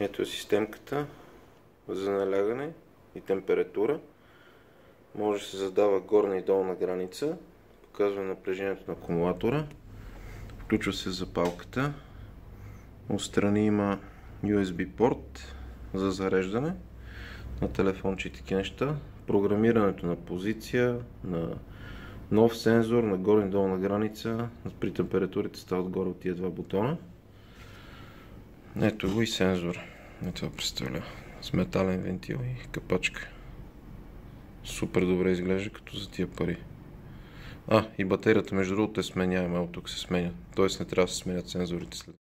Ето е системката за налягане и температура. Може да се задава горна и долна граница. Показва напрежението на акумулатора. Включва се запалката. Отстрани има USB порт за зареждане на телефонче и такива неща. Програмирането на позиция, на нов сензор, на горна и долна граница. При температурите стават горе от тия два бутона. Ето го и сензор. Това представлява с метален вентил и капачка. Супер добре изглежда като за тия пари. И батерията между другото е сменяема, от тук се сменя. Тоест не трябва да се сменят сензорите след.